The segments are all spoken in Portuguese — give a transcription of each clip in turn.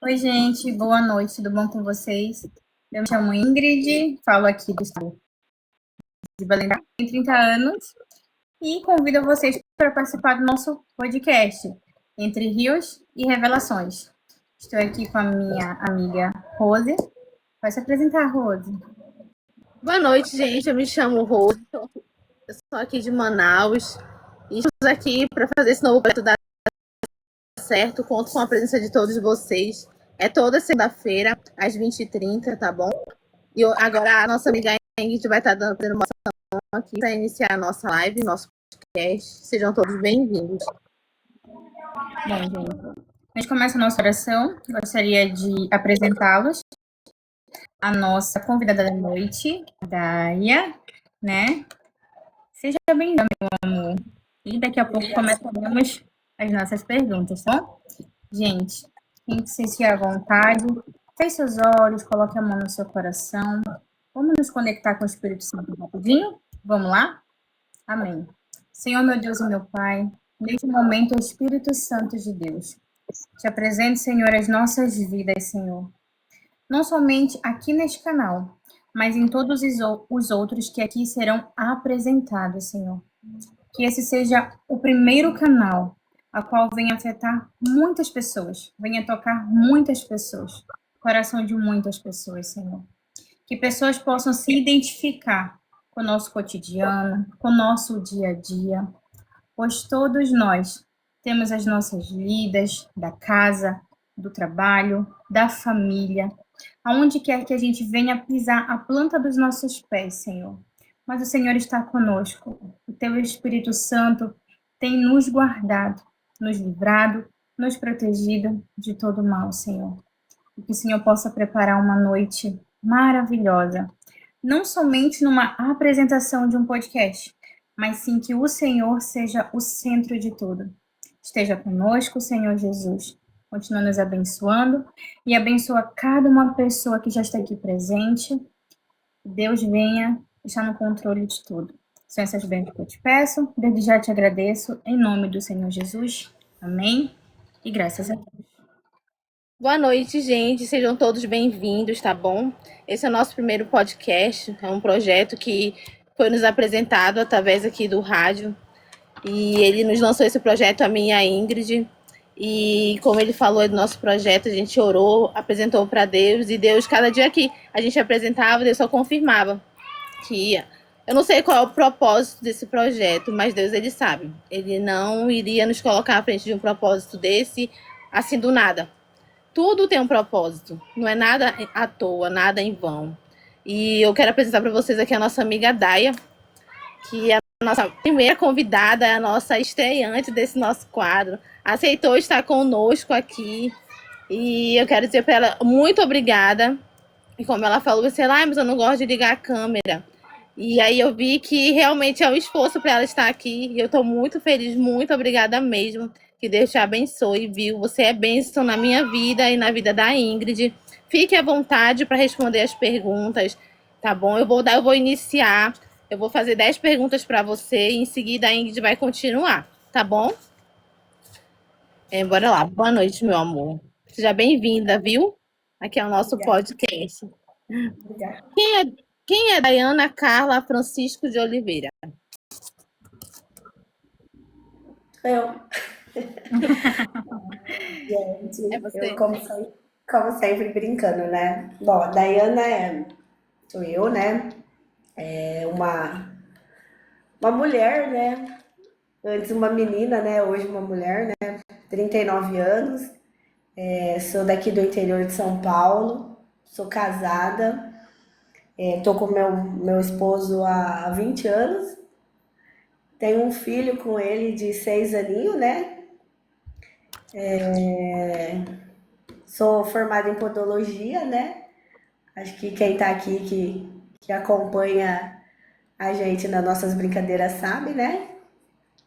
Oi, gente, boa noite, tudo bom com vocês? Eu me chamo Ingrid, falo aqui do estado de Belém, tenho 30 anos e convido vocês para participar do nosso podcast Entre Rios e Revelações. Estou aqui com a minha amiga Rose. Vai se apresentar, Rose. Boa noite, gente. Eu me chamo Rose, eu sou aqui de Manaus e estamos aqui para fazer esse novo projeto dar certo. Conto com a presença de todos vocês. É toda segunda-feira, às 20h30, tá bom? E agora a nossa amiga Ingrid vai estar dando uma ação aqui para iniciar a nossa live, nosso podcast. Sejam todos bem-vindos. Bom, gente, a gente começa a nossa oração. Gostaria de apresentá-los. A nossa convidada da noite, Daia, né? Seja bem-vinda, meu amor. E daqui a pouco começaremos as nossas perguntas, tá? Gente, quem se sentir à vontade, feche seus olhos, coloque a mão no seu coração. Vamos nos conectar com o Espírito Santo rapidinho? Vamos lá? Amém. Senhor, meu Deus e meu Pai, neste momento, o Espírito Santo de Deus, te apresento, Senhor, as nossas vidas, Senhor. Não somente aqui neste canal, mas em todos os outros que aqui serão apresentados, Senhor. Que esse seja o primeiro canal a qual venha afetar muitas pessoas, venha tocar muitas pessoas, coração de muitas pessoas, Senhor. Que pessoas possam se identificar com o nosso cotidiano, com o nosso dia a dia, pois todos nós temos as nossas vidas, da casa, do trabalho, da família, aonde quer que a gente venha pisar a planta dos nossos pés, Senhor. Mas o Senhor está conosco. O teu Espírito Santo tem nos guardado, nos livrado, nos protegido de todo mal, Senhor. E que o Senhor possa preparar uma noite maravilhosa, não somente numa apresentação de um podcast, mas sim que o Senhor seja o centro de tudo. Esteja conosco, Senhor Jesus. Continua nos abençoando e abençoa cada uma pessoa que já está aqui presente. Deus venha estar no controle de tudo. São essas bênçãos que eu te peço. Desde já te agradeço, em nome do Senhor Jesus. Amém. E graças a Deus. Boa noite, gente. Sejam todos bem-vindos, tá bom? Esse é o nosso primeiro podcast. É um projeto que foi nos apresentado através aqui do rádio. E ele nos lançou esse projeto, a mim e a Ingrid. E como ele falou do nosso projeto, a gente orou, apresentou para Deus. E Deus, cada dia que a gente apresentava, Deus só confirmava que ia. Eu não sei qual é o propósito desse projeto, mas Deus, ele sabe. Ele não iria nos colocar à frente de um propósito desse, assim, do nada. Tudo tem um propósito, não é nada à toa, nada em vão. E eu quero apresentar para vocês aqui a nossa amiga Daia, que é a nossa primeira convidada, a nossa estreante desse nosso quadro. Aceitou estar conosco aqui. E eu quero dizer para ela muito obrigada. E como ela falou, você lá, mas eu não gosto de ligar a câmera. E aí eu vi que realmente é um esforço para ela estar aqui. E eu estou muito feliz, muito obrigada mesmo. Que Deus te abençoe, viu? Você é bênção na minha vida e na vida da Ingrid. Fique à vontade para responder as perguntas, tá bom? Eu vou iniciar. Eu vou fazer 10 perguntas para você e em seguida a Ingrid vai continuar, tá bom? Bora lá. Boa noite, meu amor. Seja bem-vinda, viu? Aqui é o nosso podcast. Obrigada. Quem é Daiana Carla Francisco de Oliveira? Eu. Gente, É você? eu como sempre brincando, né? Bom, a Daiana sou eu, né? É uma mulher, né? Antes uma menina, né? Hoje uma mulher, né? 39 anos. Sou daqui do interior de São Paulo. Sou casada. Tô com meu esposo há 20 anos. Tenho um filho com ele de 6 aninhos, né? Sou formada em podologia, né? Acho que quem tá aqui que acompanha a gente nas nossas brincadeiras sabe, né?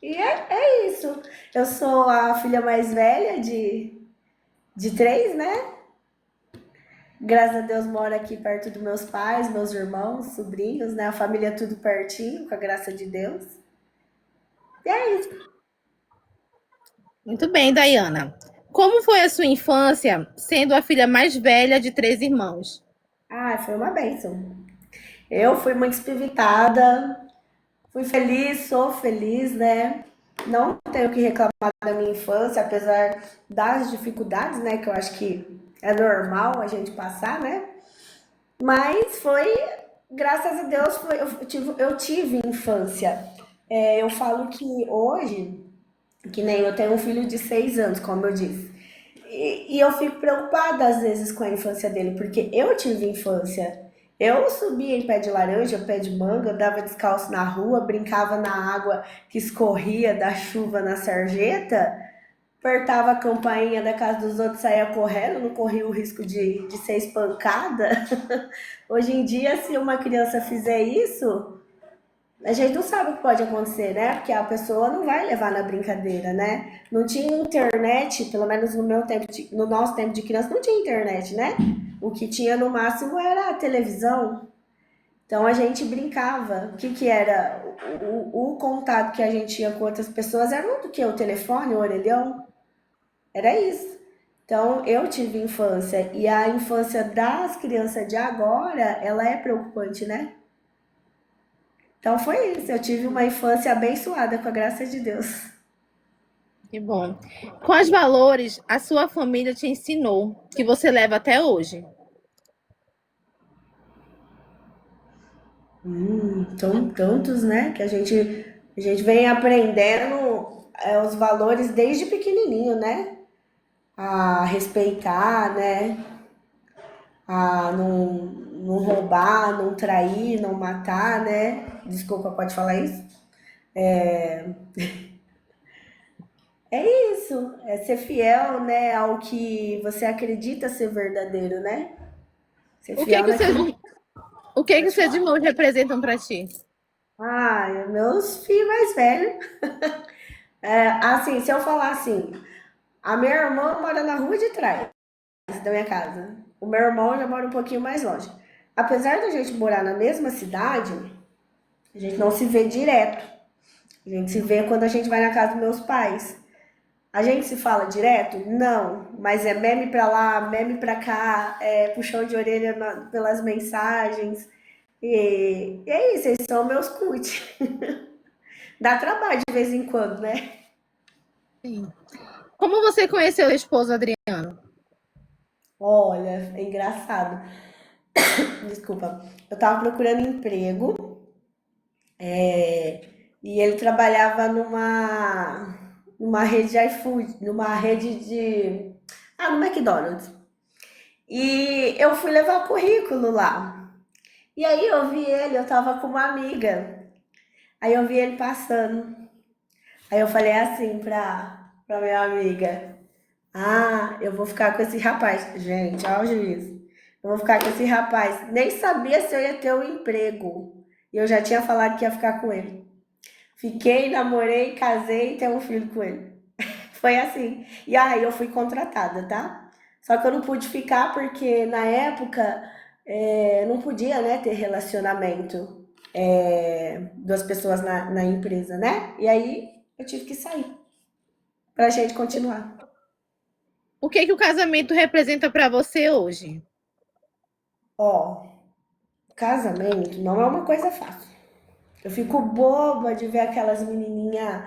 E é isso. Eu sou a filha mais velha de três, né? Graças a Deus moro aqui perto dos meus pais, meus irmãos, sobrinhos, né? A família tudo pertinho, com a graça de Deus. E é isso. Muito bem, Daiana. Como foi a sua infância, sendo a filha mais velha de 3 irmãos? Ah, foi uma bênção. Eu fui muito espivitada, fui feliz, sou feliz, né? Não tenho o que reclamar da minha infância, apesar das dificuldades, né? Que eu acho que é normal a gente passar, né? Mas foi, graças a Deus, eu tive infância. Eu falo que hoje, que nem eu tenho um filho de 6 anos, como eu disse. E eu fico preocupada às vezes com a infância dele, porque eu tive infância. Eu subia em pé de laranja, pé de manga, andava descalço na rua, brincava na água que escorria da chuva na sarjeta, apertava a campainha da casa dos outros, saía correndo, não corria o risco de ser espancada. Hoje em dia, se uma criança fizer isso, a gente não sabe o que pode acontecer, né? Porque a pessoa não vai levar na brincadeira, né? Não tinha internet, pelo menos no meu tempo, no nosso tempo de criança, não tinha internet, né? O que tinha no máximo era a televisão. Então a gente brincava. O que que era? O contato que a gente tinha com outras pessoas era muito do que o telefone, o orelhão. Era isso. Então eu tive infância e a infância das crianças de agora, ela é preocupante, né? Então foi isso. Eu tive uma infância abençoada com a graça de Deus. Que bom. Quais valores a sua família te ensinou que você leva até hoje? São tantos, né? Que a gente vem aprendendo os valores desde pequenininho, né? A respeitar, né? A não roubar, não trair, não matar, né? Desculpa, pode falar isso? É isso, é ser fiel, né, ao que você acredita ser verdadeiro, né? Ser O que fiel que os seus, naquilo. o que que os Pode seus falar. irmãos representam para ti? Ah, meus filhos mais velhos. Assim, se eu falar assim, a minha irmã mora na rua de trás da minha casa. O meu irmão já mora um pouquinho mais longe. Apesar da gente morar na mesma cidade, a gente não se vê direto. A gente se vê quando a gente vai na casa dos meus pais. A gente se fala direto? Não, mas é meme pra lá, meme pra cá, é puxão de orelha pelas mensagens. E é isso, eles são meus cut. Dá trabalho de vez em quando, né? Sim. Como você conheceu o esposo Adriano? Olha, é engraçado. Desculpa. Eu tava procurando emprego, e ele trabalhava numa rede de iFood, numa rede de. Ah, no McDonald's. E eu fui levar o currículo lá. E aí eu vi ele, eu tava com uma amiga. Aí eu vi ele passando. Aí eu falei assim pra minha amiga: Ah, eu vou ficar com esse rapaz. Gente, olha o juízo. Eu vou ficar com esse rapaz. Nem sabia se eu ia ter um emprego. E eu já tinha falado que ia ficar com ele. Fiquei, namorei, casei e tenho um filho com ele. Foi assim. E aí eu fui contratada, tá? Só que eu não pude ficar porque na época não podia, né, ter relacionamento das pessoas na empresa, né? E aí eu tive que sair pra gente continuar. O que que o casamento representa para você hoje? Ó, casamento não é uma coisa fácil. Eu fico boba de ver aquelas menininhas.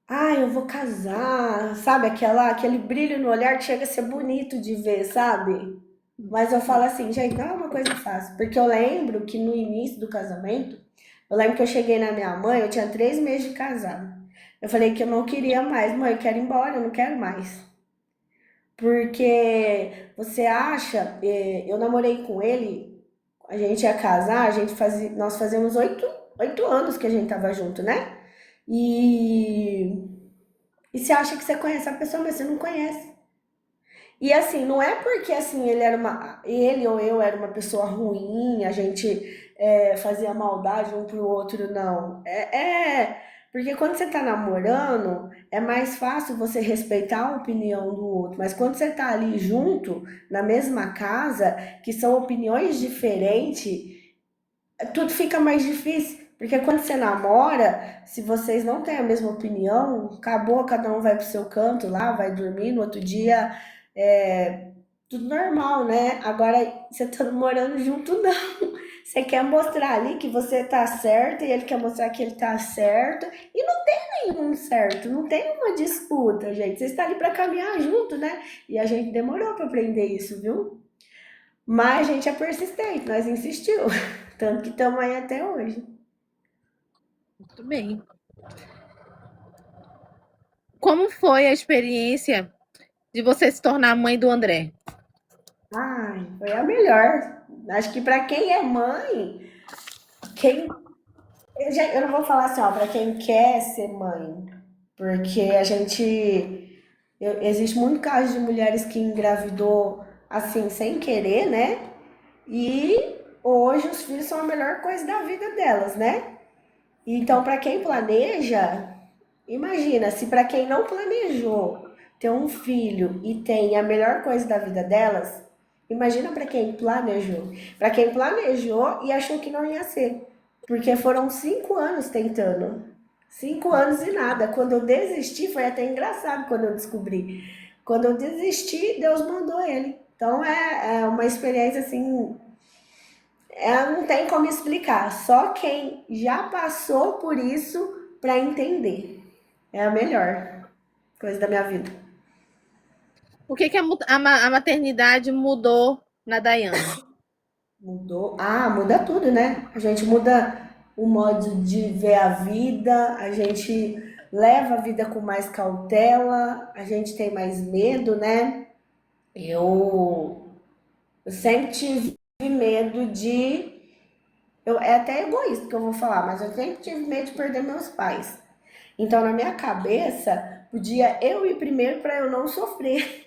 Ai, eu vou casar, sabe? Aquele brilho no olhar que chega a ser bonito de ver, sabe? Mas eu falo assim, gente, não é uma coisa fácil. Porque eu lembro que no início do casamento, eu lembro que eu cheguei na minha mãe, eu tinha 3 meses de casado. Eu falei que eu não queria mais, mãe, eu quero ir embora, eu não quero mais. Porque você acha, eu namorei com ele, a gente ia casar, nós fazemos 8 anos que a gente tava junto, né? E, e você acha que você conhece a pessoa, mas você não conhece. E assim, não é porque assim ele ou eu era uma pessoa ruim, a gente fazia maldade um pro outro, não. Porque quando você tá namorando, é mais fácil você respeitar a opinião do outro. Mas quando você tá ali junto, na mesma casa, que são opiniões diferentes, tudo fica mais difícil. Porque quando você namora, se vocês não têm a mesma opinião, acabou, cada um vai pro seu canto lá, vai dormir, no outro dia é tudo normal, né? Agora, você tá morando junto, não. Você quer mostrar ali que você tá certo e ele quer mostrar que ele tá certo. E não tem nenhum certo, não tem uma disputa, gente. Vocês estão ali pra caminhar junto, né? E a gente demorou pra aprender isso, viu? Mas a gente é persistente, nós insistiu. Tanto que estamos aí até hoje. Muito bem. Como foi a experiência de você se tornar mãe do André? Ai, foi a melhor. Acho que para quem é mãe, quem eu não vou falar assim, ó, para quem quer ser mãe, porque a gente existe muito caso de mulheres que engravidou assim sem querer, né? E hoje os filhos são a melhor coisa da vida delas, né? Então, para quem planeja, imagina, se para quem não planejou ter um filho e tem a melhor coisa da vida delas, imagina para quem planejou. Para quem planejou e achou que não ia ser. Porque foram 5 anos tentando. 5 anos e nada. Quando eu desisti, foi até engraçado quando eu descobri. Quando eu desisti, Deus mandou ele. Então é uma experiência assim, não tem como explicar. Só quem já passou por isso para entender. É a melhor coisa da minha vida. O que, que a maternidade mudou na Daiane? Mudou. Ah, muda tudo, né? A gente muda o modo de ver a vida, a gente leva a vida com mais cautela, a gente tem mais medo, né? Eu sempre tive medo de. É até egoísta que eu vou falar, mas eu sempre tive medo de perder meus pais. Então, na minha cabeça, podia eu ir primeiro para eu não sofrer.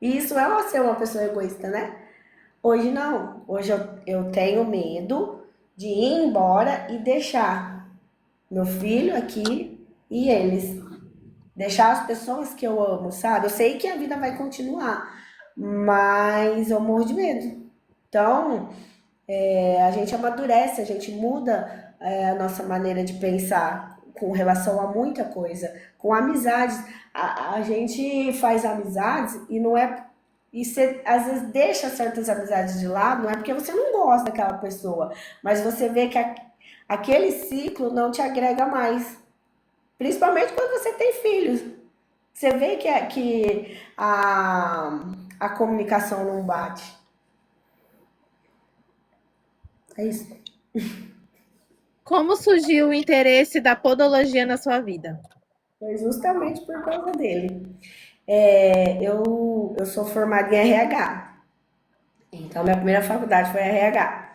E isso é ser uma pessoa egoísta, né? Hoje não. Hoje eu tenho medo de ir embora e deixar meu filho aqui e eles. Deixar as pessoas que eu amo, sabe? Eu sei que a vida vai continuar, mas eu morro de medo. Então, a gente amadurece, a gente muda a nossa maneira de pensar com relação a muita coisa, com amizades. A gente faz amizades e não é. E você às vezes deixa certas amizades de lado, não é porque você não gosta daquela pessoa, mas você vê que aquele ciclo não te agrega mais. Principalmente quando você tem filhos. Você vê que a comunicação não bate. É isso. Como surgiu o interesse da podologia na sua vida? Foi justamente por causa dele. Eu sou formada em RH. Então, minha primeira faculdade foi RH.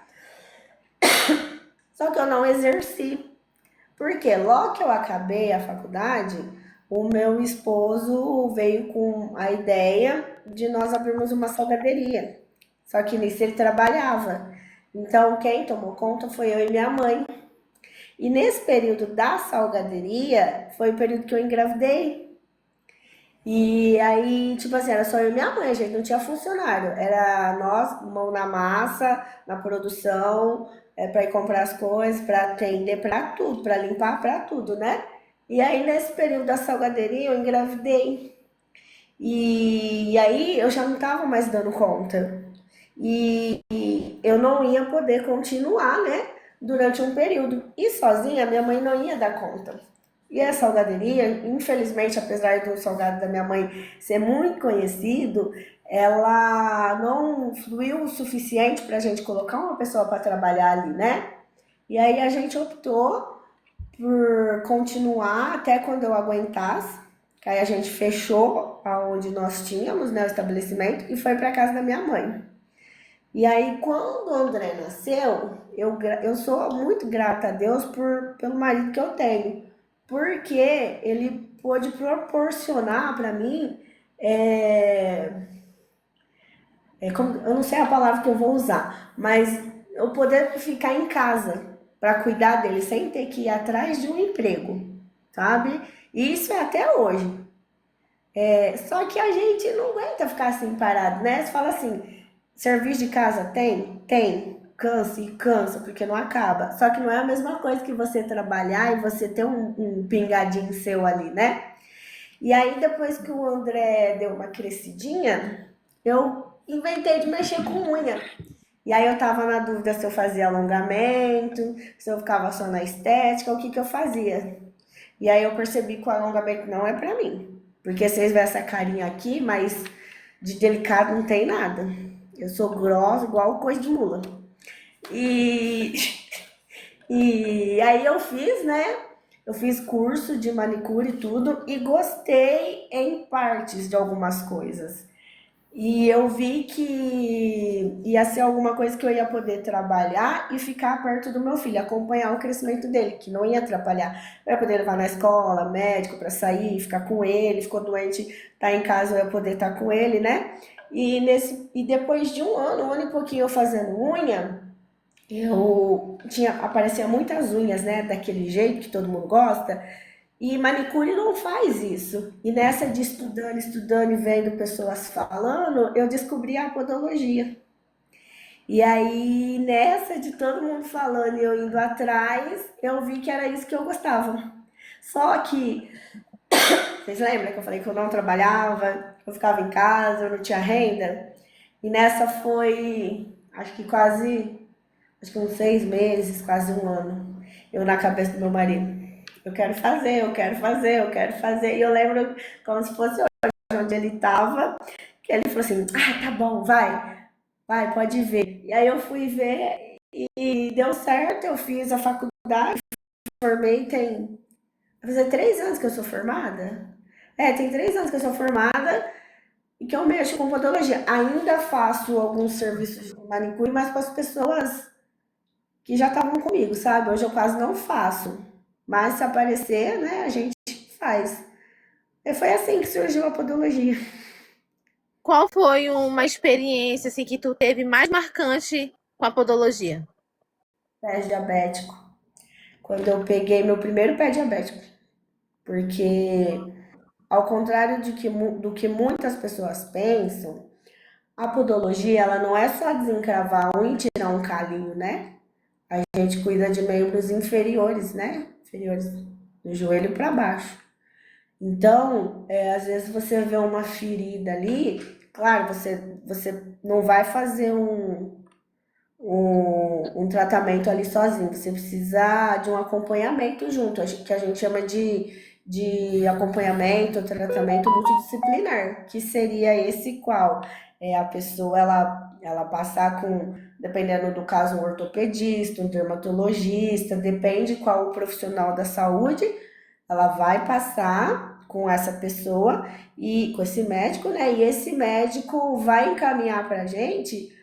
Só que eu não exerci. Porque logo que eu acabei a faculdade, o meu esposo veio com a ideia de nós abrirmos uma salgaderia. Só que nisso ele trabalhava. Então, quem tomou conta foi eu e minha mãe. E nesse período da salgaderia, foi o período que eu engravidei. E aí, tipo assim, era só eu e minha mãe, a gente não tinha funcionário. Era nós, mão na massa, na produção, para ir comprar as coisas, para atender, para tudo, para limpar, para tudo, né? E aí, nesse período da salgaderia, eu engravidei. E aí, eu já não tava mais dando conta. E eu não ia poder continuar, né? Durante um período. E sozinha, minha mãe não ia dar conta. E a salgaderia, infelizmente, apesar do salgado da minha mãe ser muito conhecido, ela não fluiu o suficiente para a gente colocar uma pessoa para trabalhar ali, né? E aí a gente optou por continuar até quando eu aguentasse. Que aí a gente fechou aonde nós tínhamos, né, o estabelecimento e foi para casa da minha mãe. E aí, quando o André nasceu, eu sou muito grata a Deus pelo marido que eu tenho, porque ele pôde proporcionar para mim, é, eu não sei a palavra que eu vou usar, mas eu poder ficar em casa para cuidar dele sem ter que ir atrás de um emprego, sabe? E isso é até hoje. Só que a gente não aguenta ficar assim parado, né? Você fala assim, serviço de casa tem? Tem. cansa e cansa, porque não acaba. Só que não é a mesma coisa que você trabalhar e você ter um pingadinho seu ali, né? E aí, depois que o André deu uma crescidinha, eu inventei de mexer com unha. E aí eu tava na dúvida se eu fazia alongamento, se eu ficava só na estética, o que que eu fazia. E aí eu percebi que o alongamento não é pra mim. Porque vocês veem essa carinha aqui, mas de delicado não tem nada. Eu sou grossa, igual coisa de mula. E, e aí eu fiz, né? Eu fiz curso de manicure e tudo e gostei em partes de algumas coisas. E eu vi que ia ser alguma coisa que eu ia poder trabalhar e ficar perto do meu filho, acompanhar o crescimento dele, que não ia atrapalhar. Eu ia poder levar na escola, médico para sair, ficar com ele, ficou doente, tá em casa, eu ia poder estar com ele, né? E depois de um ano e pouquinho eu fazendo unha, aparecia muitas unhas, né, daquele jeito que todo mundo gosta, e manicure não faz isso. E nessa de estudando, estudando e vendo pessoas falando, eu descobri a podologia. E aí, nessa de todo mundo falando e eu indo atrás, eu vi que era isso que eu gostava. Só que, vocês lembram que eu falei que eu não trabalhava, eu ficava em casa, eu não tinha renda? E nessa foi, acho que uns 6 meses, quase um ano, eu na cabeça do meu marido. Eu quero fazer, eu quero fazer, eu quero fazer. E eu lembro como se fosse hoje, onde ele estava, que ele falou assim: ah, tá bom, vai, pode ver. E aí eu fui ver e deu certo, eu fiz a faculdade, formei, vai fazer 3 anos que eu sou formada? Tem 3 anos que eu sou formada e que eu mexo com podologia. Ainda faço alguns serviços de manicure, mas com as pessoas que já estavam comigo, sabe? Hoje eu quase não faço. Mas se aparecer, né, a gente faz. E foi assim que surgiu a podologia. Qual foi uma experiência assim que tu teve mais marcante com a podologia? Pé diabético. Quando eu peguei meu primeiro pé diabético. Porque, ao contrário do que muitas pessoas pensam, a podologia, ela não é só desencravar um e tirar um calinho, né? A gente cuida de membros inferiores, né? Inferiores do joelho para baixo. Então, às vezes você vê uma ferida ali, claro, você não vai fazer um tratamento ali sozinho, você precisa de um acompanhamento junto, que a gente chama de acompanhamento, tratamento multidisciplinar, que seria esse qual? A pessoa, ela passar com, dependendo do caso, um ortopedista, um dermatologista, depende qual o profissional da saúde, ela vai passar com essa pessoa e com esse médico, né? E esse médico vai encaminhar para a gente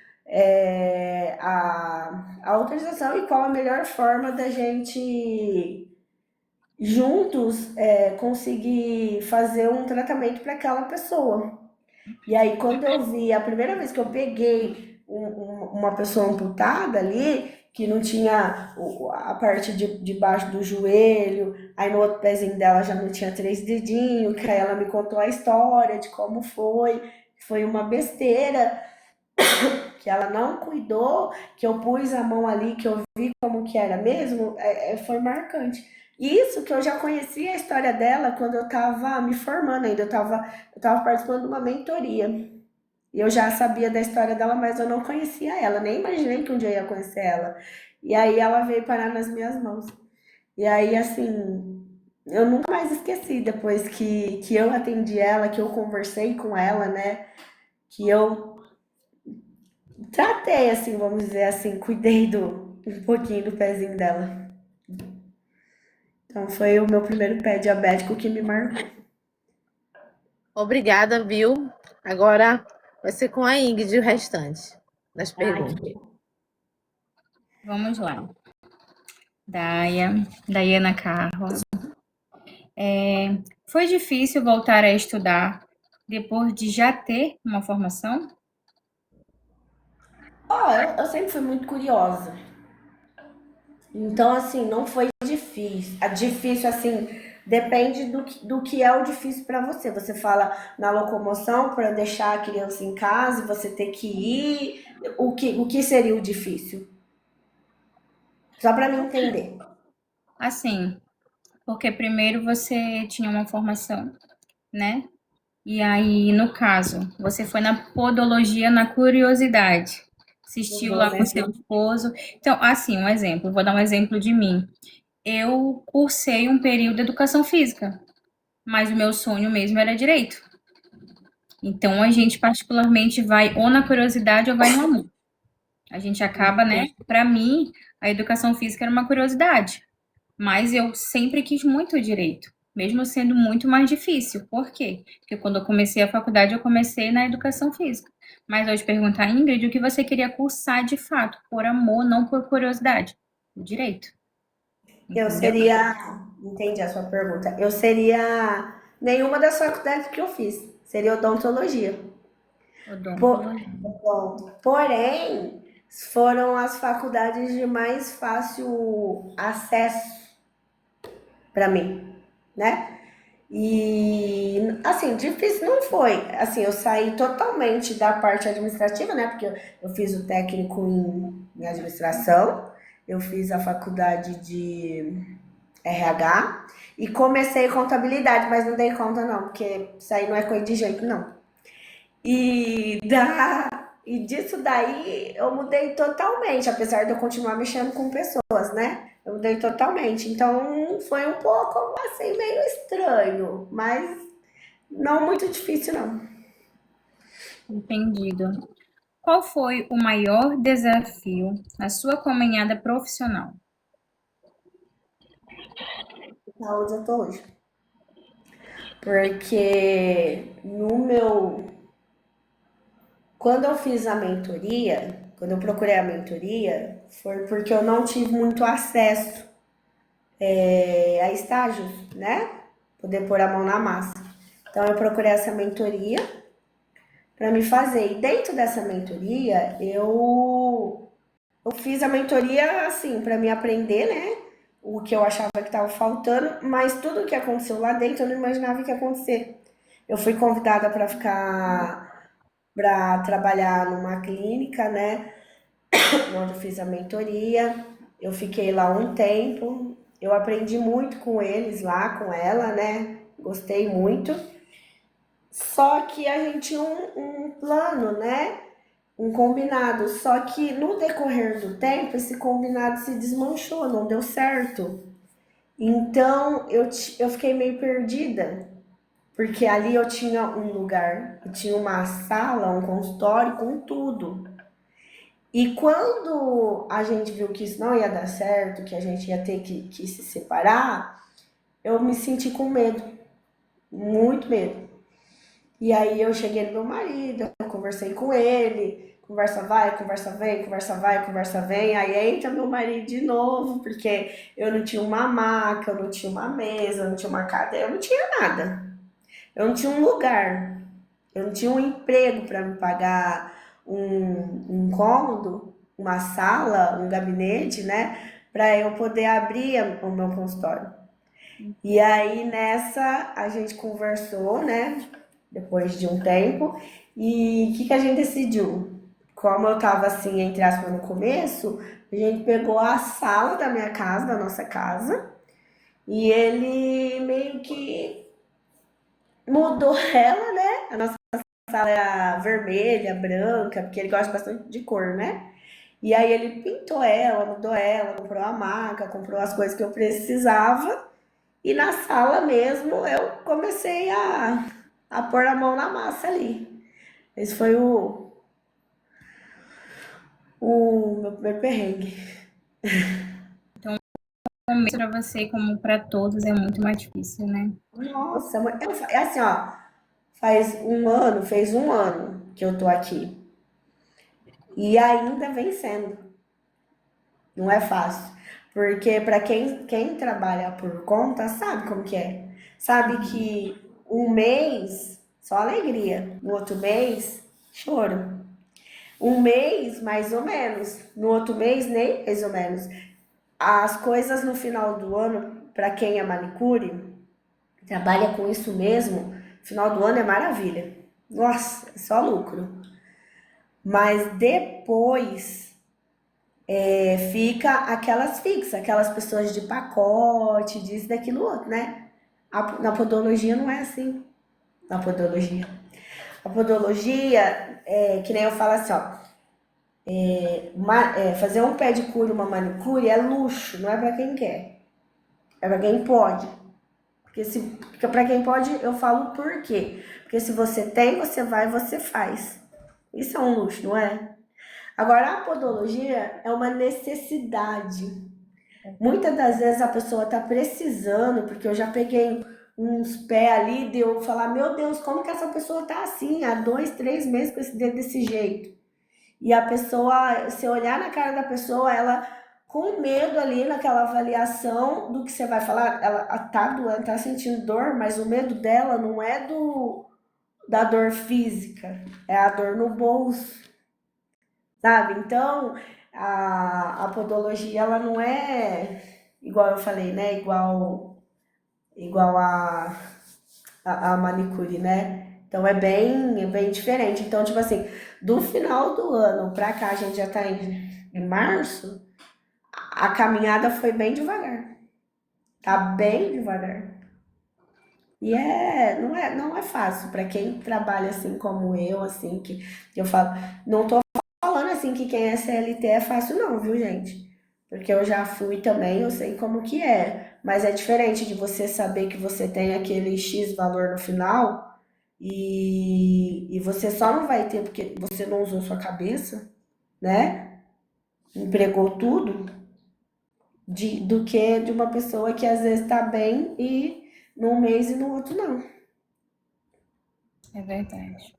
a autorização e qual a melhor forma da gente juntos conseguir fazer um tratamento para aquela pessoa. E aí, quando eu vi, a primeira vez que eu peguei uma pessoa amputada ali, que não tinha a parte de baixo do joelho, aí no outro pezinho dela já não tinha 3 dedinhos, que aí ela me contou a história de como foi uma besteira, que ela não cuidou, que eu pus a mão ali, que eu vi como que era mesmo, foi marcante. Isso que eu já conhecia a história dela quando eu estava me formando ainda, eu tava participando de uma mentoria. E eu já sabia da história dela, mas eu não conhecia ela, nem imaginei que um dia eu ia conhecer ela. E aí ela veio parar nas minhas mãos. E aí, assim, eu nunca mais esqueci depois que eu atendi ela, que eu conversei com ela, né? Que eu tratei, assim, vamos dizer assim, cuidei um pouquinho do pezinho dela. Então foi o meu primeiro pé diabético que me marcou. Obrigada, viu? Agora vai ser com a Ingrid o restante das Ai, perguntas. Vamos lá. Daiana Carla. Foi difícil voltar a estudar depois de já ter uma formação? eu sempre fui muito curiosa. Então, assim, não foi difícil. É difícil, assim, depende do que é o difícil para você. Você fala na locomoção para deixar a criança em casa e você ter que ir. O que seria o difícil? Só para mim entender. Assim, porque primeiro você tinha uma formação, né? E aí, no caso, você foi na podologia na curiosidade. Assistiu Uhum, lá com seu esposo. Então, assim, um exemplo, vou dar um exemplo de mim. Eu cursei um período de educação física, mas o meu sonho mesmo era direito. Então, a gente particularmente vai ou na curiosidade ou vai no amor. A gente acaba, né? Para mim, a educação física era uma curiosidade, mas eu sempre quis muito o direito, mesmo sendo muito mais difícil. Por quê? Porque quando eu comecei a faculdade, eu comecei na educação física. Mas hoje perguntar, Ingrid, o que você queria cursar de fato, por amor, não por curiosidade? O direito. Eu Entendeu? seria, entendi a sua pergunta. Eu seria nenhuma das faculdades que eu fiz. Seria odontologia. Po- Odontologia. Porém, foram as faculdades de mais fácil acesso para mim, né? E assim, difícil não foi. Assim, eu saí totalmente da parte administrativa, né? Porque eu fiz o técnico em administração, eu fiz a faculdade de RH e comecei contabilidade, mas não dei conta não, porque isso aí não é coisa de jeito não. E disso daí eu mudei totalmente, apesar de eu continuar mexendo com pessoas, né? Eu mudei totalmente. Então foi um pouco assim meio estranho, mas não muito difícil não. Entendido. Qual foi o maior desafio na sua caminhada profissional? Saúde eu tô hoje. Porque no meu. Quando eu fiz a mentoria, quando eu procurei a mentoria, foi porque eu não tive muito acesso a estágios, né? Poder pôr a mão na massa. Então eu procurei essa mentoria para me fazer. E dentro dessa mentoria, eu fiz a mentoria assim, para me aprender, né? O que eu achava que estava faltando, mas tudo o que aconteceu lá dentro eu não imaginava que ia acontecer. Eu fui convidada para ficar, para trabalhar numa clínica, né? Onde eu fiz a mentoria. Eu fiquei lá um tempo. Eu aprendi muito com eles lá, com ela, né? Gostei muito. Só que a gente tinha um plano, né? Um combinado. Só que no decorrer do tempo, esse combinado se desmanchou, não deu certo. Então eu fiquei meio perdida, porque ali eu tinha um lugar, eu tinha uma sala, um consultório com tudo. E quando a gente viu que isso não ia dar certo, que a gente ia ter que se separar, eu me senti com medo, muito medo. E aí eu cheguei no meu marido, eu conversei com ele, conversa vai, conversa vem, conversa vai, conversa vem. Aí entra meu marido de novo, porque eu não tinha uma maca, eu não tinha uma mesa, eu não tinha uma cadeira, eu não tinha nada. Eu não tinha um lugar, eu não tinha um emprego para me pagar um cômodo, uma sala, um gabinete, né? Para eu poder abrir o meu consultório. E aí nessa a gente conversou, né? Depois de um tempo, e o que a gente decidiu? Como eu tava assim, entre aspas, no começo, a gente pegou a sala da minha casa, da nossa casa, e ele meio que mudou ela, né? A nossa sala era vermelha, branca, porque ele gosta bastante de cor, né? E aí ele pintou ela, mudou ela, comprou a maca, comprou as coisas que eu precisava. E na sala mesmo eu comecei a pôr a mão na massa ali. Esse foi o meu primeiro perrengue. Começo para você, como para todos, é muito mais difícil, né? Nossa, é assim, ó, fez um ano que eu tô aqui. E ainda vem sendo. Não é fácil. Porque para quem trabalha por conta, sabe como que é. Sabe que um mês, só alegria. No outro mês, choro. Um mês, mais ou menos. No outro mês, nem mais ou menos. As coisas no final do ano, para quem é manicure, trabalha com isso mesmo, final do ano é maravilha. Nossa, é só lucro. Mas depois fica aquelas fixas, aquelas pessoas de pacote, disso, daquilo, outro, né? Na podologia não é assim. Na podologia. A podologia, que nem eu falo assim, ó, fazer um pedicure, uma manicure é luxo, não é pra quem quer, é pra quem pode. Porque pra quem pode, eu falo por quê? Porque se você tem, você vai e você faz. Isso é um luxo, não é? Agora, a podologia é uma necessidade. Muitas das vezes a pessoa tá precisando, porque eu já peguei uns pés ali de eu falar, meu Deus, como que essa pessoa tá assim, há 2, 3 meses com esse dedo desse jeito? E a pessoa, se olhar na cara da pessoa, ela com medo ali naquela avaliação do que você vai falar, ela tá doendo, tá sentindo dor, mas o medo dela não é da dor física, é a dor no bolso, sabe? Então, a podologia, ela não é igual eu falei, né? Igual a manicure, né? Então é bem diferente. Então, tipo assim, do final do ano pra cá, a gente já tá em março, a caminhada foi bem devagar. Tá bem devagar. E não é fácil para quem trabalha assim como eu, assim, que eu falo, não tô falando assim que quem é CLT é fácil não, viu, gente? Porque eu já fui também, eu sei como que é. Mas é diferente de você saber que você tem aquele X valor no final e você só não vai ter porque você não usou sua cabeça, né? Empregou tudo, do que de uma pessoa que às vezes tá bem e num mês e no outro não. É verdade.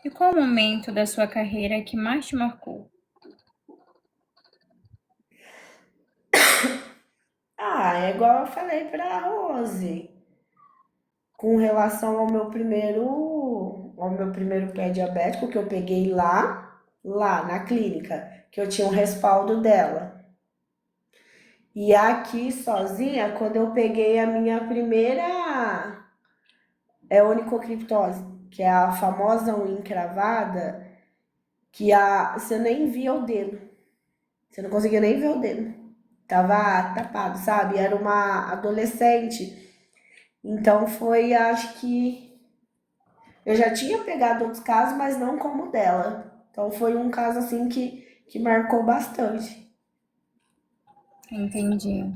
E qual o momento da sua carreira que mais te marcou? Ah, é igual eu falei pra Rose, com relação ao meu primeiro pé diabético que eu peguei lá na clínica, que eu tinha um respaldo dela. E aqui sozinha, quando eu peguei a minha primeira onicocriptose, que é a famosa unha encravada, que você nem via o dedo, você não conseguia nem ver o dedo. Tava tapado, sabe? Era uma adolescente. Então foi, acho que eu já tinha pegado outros casos, mas não como o dela. Então foi um caso assim que marcou bastante. Entendi.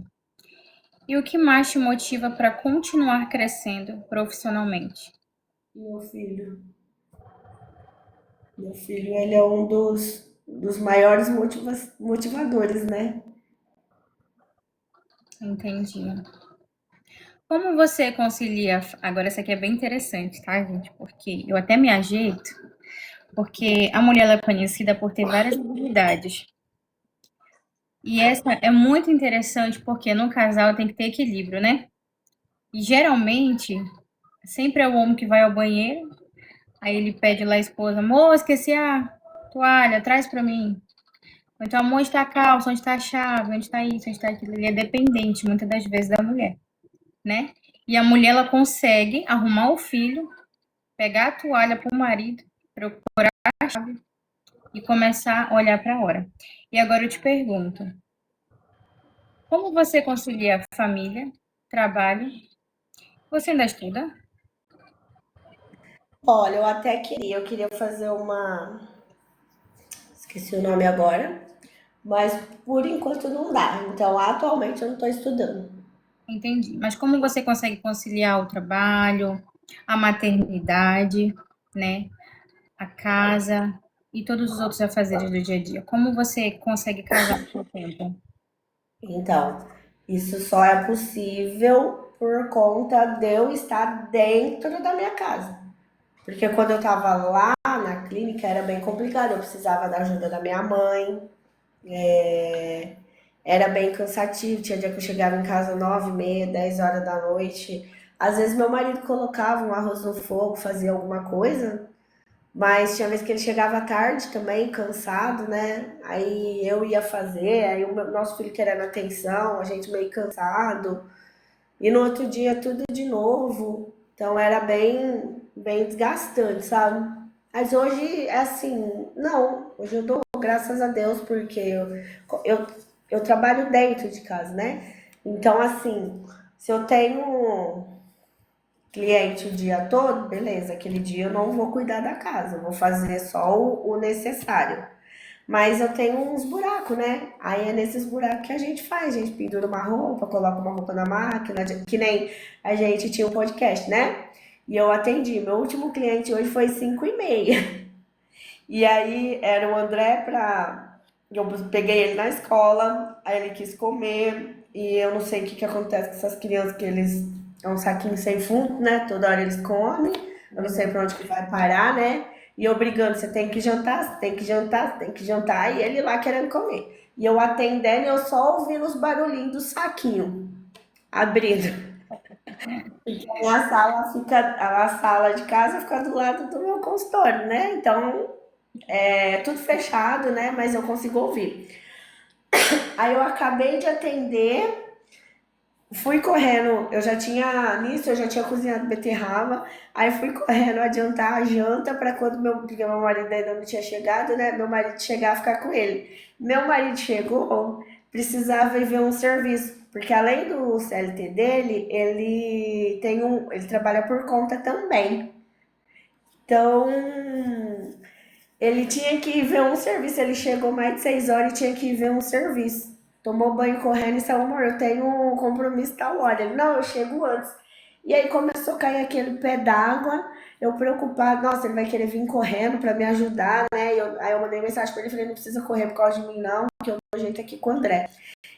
E o que mais te motiva para continuar crescendo profissionalmente? Meu filho, meu filho, ele é um dos maiores motivadores, né? Entendi. Como você concilia. Agora, essa aqui é bem interessante, tá, gente? Porque eu até me ajeito, porque a mulher ela é conhecida por ter várias habilidades. E essa é muito interessante porque no casal tem que ter equilíbrio, né? E geralmente, sempre é o homem que vai ao banheiro, aí ele pede lá à esposa: amor, esqueci a toalha, traz pra mim. Ou então, amor, onde está a calça, onde está a chave, onde está isso, onde está aquilo. Ele é dependente, muitas das vezes, da mulher, né? E a mulher, ela consegue arrumar o filho, pegar a toalha pro marido, procurar a chave e começar a olhar para a hora. E agora eu te pergunto, como você concilia família, trabalho? Você ainda estuda? Olha, eu queria fazer esqueci o nome agora, mas por enquanto não dá. Então, atualmente eu não estou estudando. Entendi. Mas como você consegue conciliar o trabalho, a maternidade, né? A casa e todos os outros afazeres do dia a dia? Como você consegue casar o seu tempo? Então, isso só é possível por conta de eu estar dentro da minha casa. Porque quando eu estava lá na clínica era bem complicado, eu precisava da ajuda da minha mãe, era bem cansativo, tinha dia que eu chegava em casa 9h30, 10 horas da noite. Às vezes meu marido colocava um arroz no fogo, fazia alguma coisa, mas tinha vez que ele chegava tarde também, cansado, né? Aí eu ia fazer, aí o nosso filho querendo atenção, a gente meio cansado. E no outro dia tudo de novo. Então era bem desgastante, sabe? Mas hoje é assim, não. Hoje eu dou graças a Deus porque eu, eu trabalho dentro de casa, né? Então, assim, se eu tenho cliente o dia todo, beleza, aquele dia eu não vou cuidar da casa, eu vou fazer só o necessário. Mas eu tenho uns buracos, né? Aí é nesses buracos que a gente faz. A gente pendura uma roupa, coloca uma roupa na máquina, que nem a gente tinha um podcast, né? E eu atendi. Meu último cliente hoje foi 5h30. E aí era o André pra. Eu peguei ele na escola, aí ele quis comer, e eu não sei o que que acontece com essas crianças, que eles. É um saquinho sem fundo, né? Toda hora eles comem, eu não sei pra onde que vai parar, né? E eu brigando, você tem que jantar, você tem que jantar, você tem que jantar, e ele lá querendo comer. E eu atendendo e eu só ouvindo os barulhinhos do saquinho abrindo. Porque a minha sala fica, a sala de casa fica do lado do meu consultório, né? Então é tudo fechado, né? Mas eu consigo ouvir. Aí eu acabei de atender, fui correndo, nisso eu já tinha cozinhado beterraba, aí fui correndo adiantar a janta para quando porque meu marido ainda não tinha chegado, né? Meu marido chegar, ficar com ele. Meu marido chegou, precisava ir ver um serviço, porque além do CLT dele, ele trabalha por conta também. Então, ele tinha que ir ver um serviço, ele chegou mais de 6 horas e tinha que ir ver um serviço. Tomou banho correndo e falou, amor, eu tenho um compromisso tal hora. Ele, não, eu chego antes. E aí começou a cair aquele pé d'água, eu preocupada, nossa, ele vai querer vir correndo para me ajudar, né? Aí eu mandei mensagem para ele, falei, não precisa correr por causa de mim não, que eu dou jeito aqui com o André.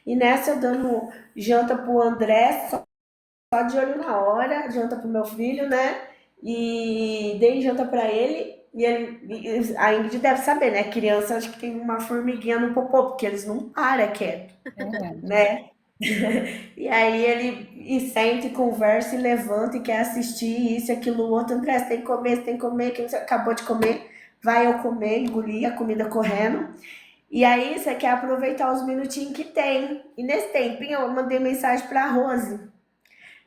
E nessa eu dando janta pro André, só de olho na hora, janta pro meu filho, né? E dei janta pra ele. A Ingrid deve saber, né? Criança acho que tem uma formiguinha no popô, porque eles não param quieto, Verdade. né? E aí ele senta e conversa e levanta e quer assistir isso, aquilo, outro. André, você tem que comer, que você acabou de comer. Vai eu comer, engolir a comida correndo. E aí você quer aproveitar os minutinhos que tem. E nesse tempinho eu mandei mensagem pra Rose.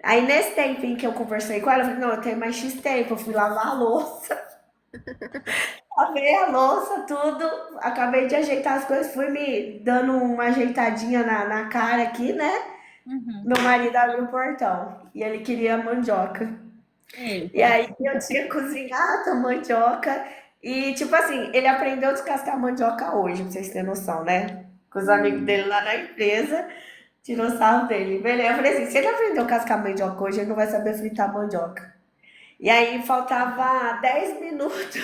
Aí nesse tempinho que eu conversei com ela, eu falei, não, eu tenho mais X tempo, eu fui lavar a louça, lavei a louça, tudo, acabei de ajeitar as coisas, fui me dando uma ajeitadinha na cara aqui, né? Uhum. Meu marido abriu o portão e ele queria mandioca. E Eita. aí eu tinha cozinhado a mandioca e, tipo assim, ele aprendeu a descascar mandioca hoje, pra vocês terem noção, né? Com os amigos Hum. dele lá na empresa. Tirou sarro dele. Beleza. Eu falei assim, se ele aprendeu a cascar mandioca hoje, ele não vai saber fritar mandioca. E aí faltava 10 minutos.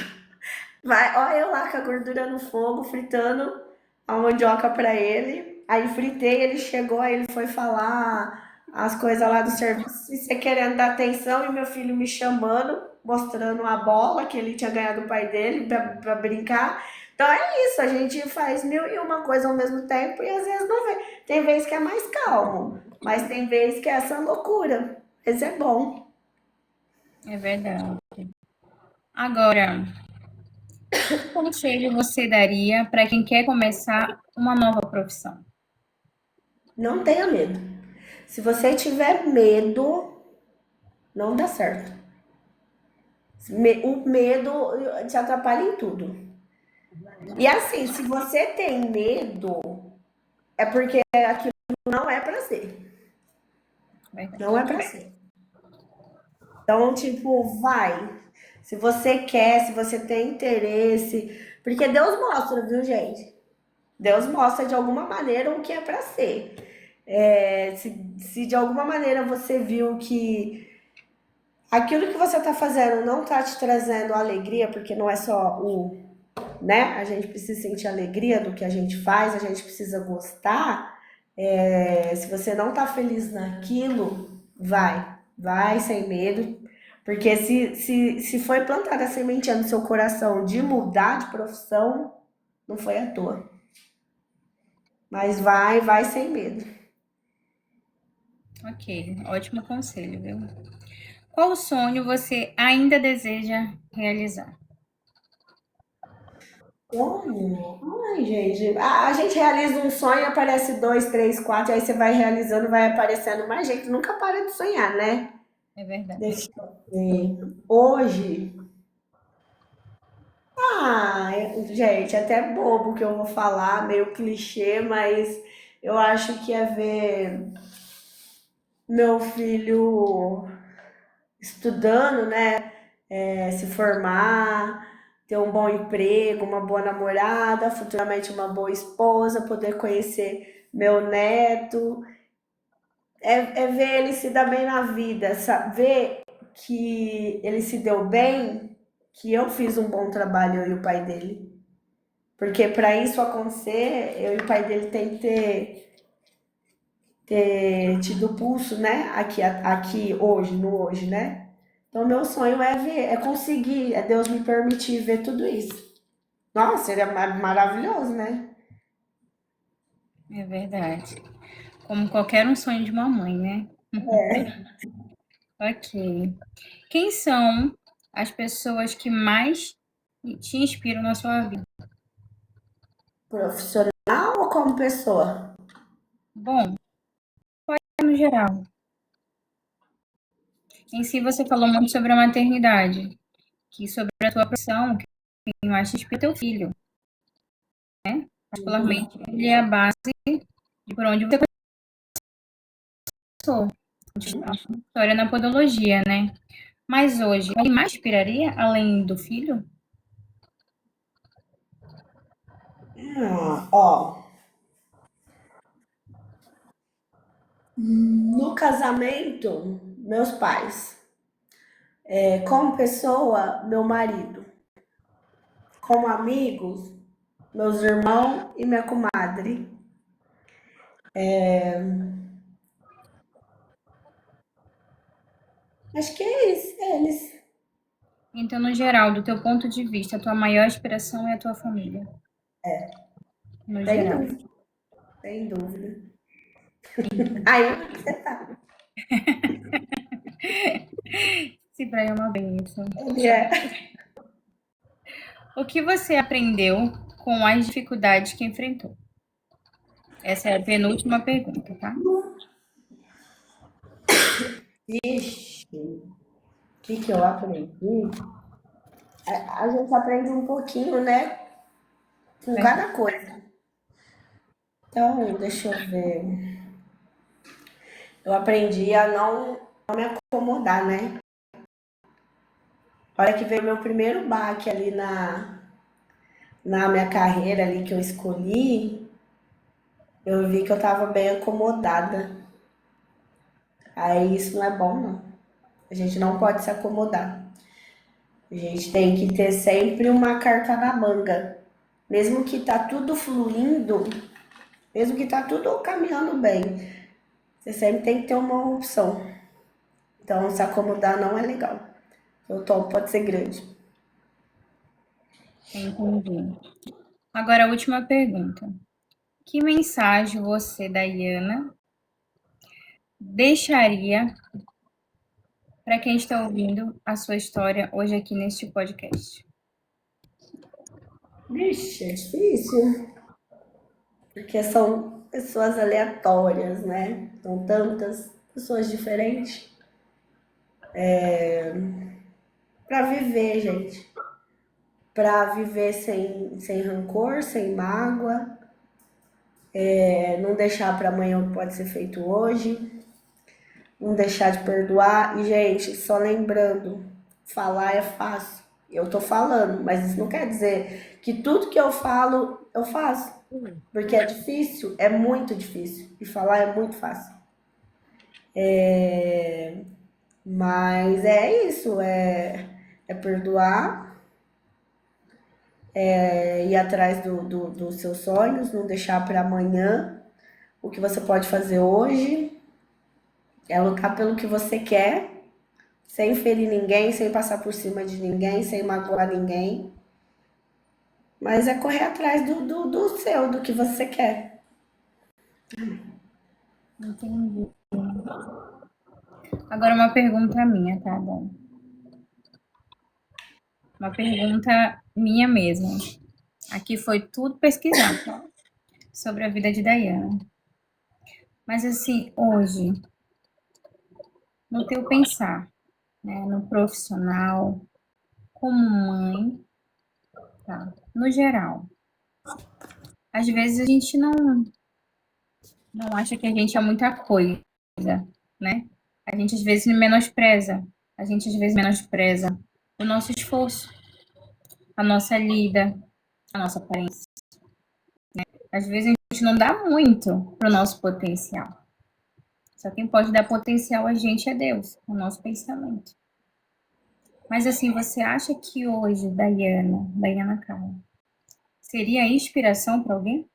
Vai, ó, eu lá com a gordura no fogo, fritando a mandioca pra ele. Aí fritei, ele chegou, aí ele foi falar as coisas lá do serviço, e você querendo dar atenção, e meu filho me chamando, mostrando a bola que ele tinha ganhado do pai dele pra brincar. Então é isso, a gente faz mil e uma coisa ao mesmo tempo e às vezes não vê. Tem vezes que é mais calmo, mas tem vezes que é essa loucura. Esse é bom. É verdade. Agora, que conselho você daria para quem quer começar uma nova profissão? Não tenha medo. Se você tiver medo, não dá certo. O medo te atrapalha em tudo. E assim, se você tem medo, é porque aquilo não é pra ser. Não Verdade. é pra ser. Então, tipo, vai. Se você quer, se você tem interesse. Porque Deus mostra, viu, gente? Deus mostra de alguma maneira o que é pra ser. Se de alguma maneira você viu que aquilo que você tá fazendo não tá te trazendo alegria, porque não é só né? A gente precisa sentir alegria do que a gente faz, a gente precisa gostar. Se você não tá feliz naquilo, vai sem medo, porque se foi plantada a sementinha no seu coração de mudar de profissão, não foi à toa. Mas vai sem medo. Ok, ótimo conselho, viu? Qual sonho você ainda deseja realizar? Sonho? Ai, gente. A gente realiza um sonho, aparece dois, três, quatro, aí você vai realizando, vai aparecendo mais gente. Nunca para de sonhar, né? É verdade. Deixa eu ver. Hoje, Gente, até bobo que eu vou falar, meio clichê, mas eu acho que é ver meu filho estudando, né? Se formar, ter um bom emprego, uma boa namorada, futuramente uma boa esposa, poder conhecer meu neto, é ver ele se dar bem na vida, ver que ele se deu bem, que eu fiz um bom trabalho, eu e o pai dele. Porque para isso acontecer, eu e o pai dele tem que ter tido pulso, né? Aqui hoje, no hoje, né? Então, meu sonho é ver, é conseguir, é Deus me permitir ver tudo isso. Nossa, seria maravilhoso, né? É verdade. Como qualquer um sonho de uma mãe, né? Ok. Quem são as pessoas que mais te inspiram na sua vida? Profissional ou como pessoa? Bom, no geral. Em si, você falou muito sobre a maternidade, que sobre a tua profissão, que quem mais te inspira é teu filho. Particularmente, ele é a base de por onde você começou. A história na podologia, né? Mas hoje, quem mais te inspiraria, além do filho? Ó, no casamento, meus pais. Como pessoa, meu marido. Como amigos, meus irmãos e minha comadre. Acho que é isso, eles. Então, no geral, do teu ponto de vista, a tua maior inspiração é a tua família. No Sem geral. dúvida, sem dúvida. Aí você tá. Se pra é uma bênção. Ele é. O que você aprendeu com as dificuldades que enfrentou? Essa é a penúltima pergunta, tá? Ixi, o que eu aprendi? A gente aprende um pouquinho, né? Com cada coisa. Então, deixa eu ver. Eu aprendi a não me acomodar, né? A hora que veio meu primeiro baque ali na minha carreira ali que eu escolhi, eu vi que eu tava bem acomodada. Aí isso não é bom, não. A gente não pode se acomodar. A gente tem que ter sempre uma carta na manga. Mesmo que tá tudo fluindo, mesmo que tá tudo caminhando bem, você sempre tem que ter uma opção. Então, se acomodar não é legal. O tom pode ser grande. Entendi. Agora, a última pergunta. Que mensagem você, Dayana, deixaria para quem está ouvindo a sua história hoje aqui neste podcast? Vixe, é difícil, porque são pessoas aleatórias, né? São tantas pessoas diferentes. Para viver, gente. Para viver sem rancor, sem mágoa, não deixar para amanhã o que pode ser feito hoje, não deixar de perdoar. E, gente, só lembrando, falar é fácil. Eu tô falando, mas isso não quer dizer que tudo que eu falo, eu faço. Porque é difícil, é muito difícil. E falar é muito fácil. Mas é isso, é perdoar, é ir atrás dos seus sonhos, não deixar para amanhã o que você pode fazer hoje, é lutar pelo que você quer, sem ferir ninguém, sem passar por cima de ninguém, sem magoar ninguém. Mas é correr atrás do seu, do que você quer. Entendi. Agora, uma pergunta minha, tá, Dani? Uma pergunta minha mesmo. Aqui foi tudo pesquisado, tá? Sobre a vida de Dayana. Mas, assim, hoje, no teu pensar, né, no profissional, como mãe, Tá. No geral, às vezes a gente não acha que a gente é muita coisa, né? A gente às vezes menospreza, o nosso esforço, a nossa lida, a nossa aparência. Às vezes a gente não dá muito para o nosso potencial. Só quem pode dar potencial a gente é Deus, o nosso pensamento. Mas assim, você acha que hoje, Daiana Carla, seria inspiração para alguém?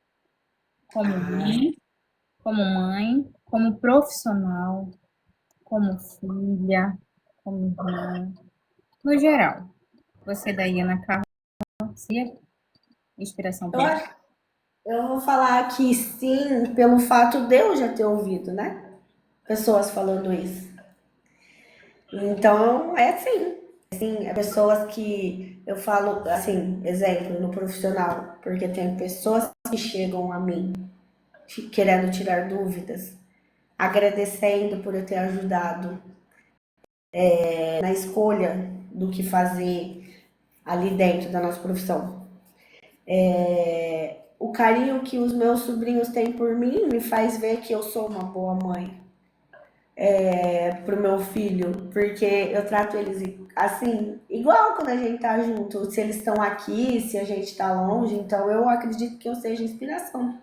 Como mãe, como profissional, como filha, como irmã, no geral. Você, Daiana Carla, seria inspiração Eu para acho, eu vou falar que sim, pelo fato de eu já ter ouvido, né? Pessoas falando isso. Então, é sim. Sim, é pessoas que eu falo, assim, exemplo, no profissional, porque tem pessoas que chegam a mim querendo tirar dúvidas, agradecendo por eu ter ajudado na escolha do que fazer ali dentro da nossa profissão. O carinho que os meus sobrinhos têm por mim me faz ver que eu sou uma boa mãe pro meu filho, porque eu trato eles assim, igual quando a gente tá junto, se eles estão aqui, se a gente tá longe, então eu acredito que eu seja inspiração.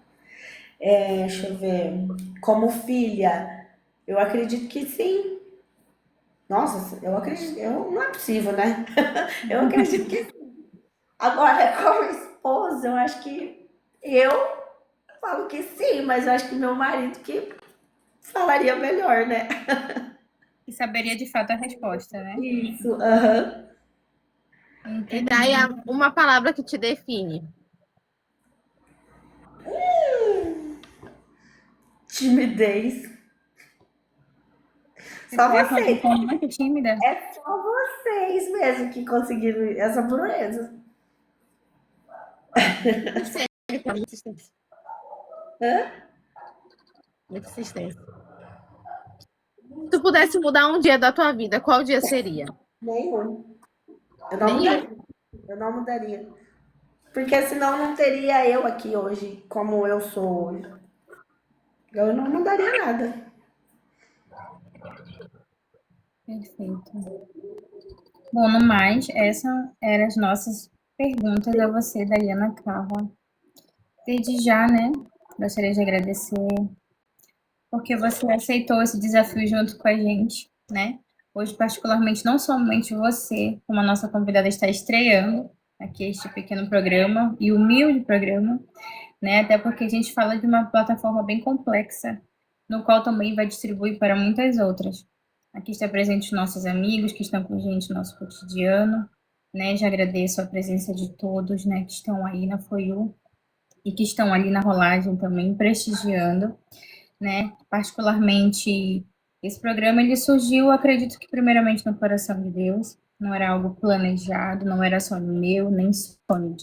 Deixa eu ver, como filha, eu acredito que sim. Nossa, eu acredito, não é possível, né? Eu acredito que sim. Agora, como esposa, eu acho que eu falo que sim, mas eu acho que meu marido que falaria melhor, né? e saberia de fato a resposta, né? Isso, aham. E daí Entendi. uma palavra que te define. Timidez. Você Só conhece uma vocês. pessoa muito tímida? É só vocês mesmo que conseguiram essa proeza. Muita insistência. Hã? Muita insistência. Se tu pudesse mudar um dia da tua vida, qual dia seria? Nenhum. Eu não Nenhum. mudaria. Eu não mudaria. Porque senão não teria eu aqui hoje, como eu sou hoje. Eu não mudaria nada. Perfeito. Bom, no mais, essas eram as nossas perguntas a você, Daiana Carla. Desde já, né? Gostaria de agradecer porque você aceitou esse desafio junto com a gente, né? Hoje, particularmente, não somente você, como a nossa convidada está estreando aqui este pequeno programa e humilde programa, né? Até porque a gente fala de uma plataforma bem complexa, no qual também vai distribuir para muitas outras. Aqui está presente os nossos amigos que estão com a gente no nosso cotidiano, né? Já agradeço a presença de todos, né, que estão aí na FOIU e que estão ali na rolagem também prestigiando, né? Particularmente esse programa ele surgiu, acredito que primeiramente no coração de Deus, não era algo planejado, não era sonho meu, nem sonho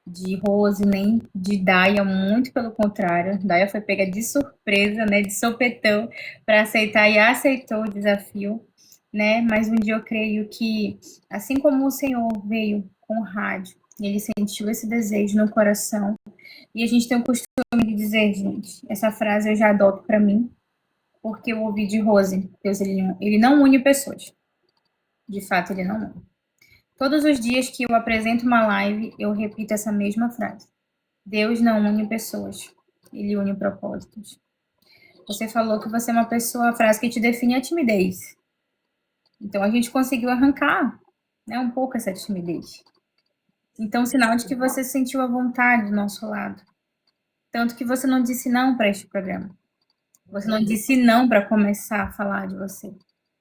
de Rose, nem de Daia, muito pelo contrário. Daia foi pega de surpresa, né, de sopetão, para aceitar e aceitou o desafio, né? Mas um dia eu creio que, assim como o Senhor veio com o rádio, ele sentiu esse desejo no coração, e a gente tem o costume de dizer, gente, essa frase eu já adoto para mim, porque eu ouvi de Rose, Deus ele não une pessoas. De fato, ele não une. Todos os dias que eu apresento uma live, eu repito essa mesma frase. Deus não une pessoas, ele une propósitos. Você falou que você é uma pessoa, a frase que te define é a timidez. Então a gente conseguiu arrancar, né, um pouco essa timidez. Então, sinal de que você sentiu a vontade do nosso lado. Tanto que você não disse não para este programa. Você não disse não para começar a falar de você.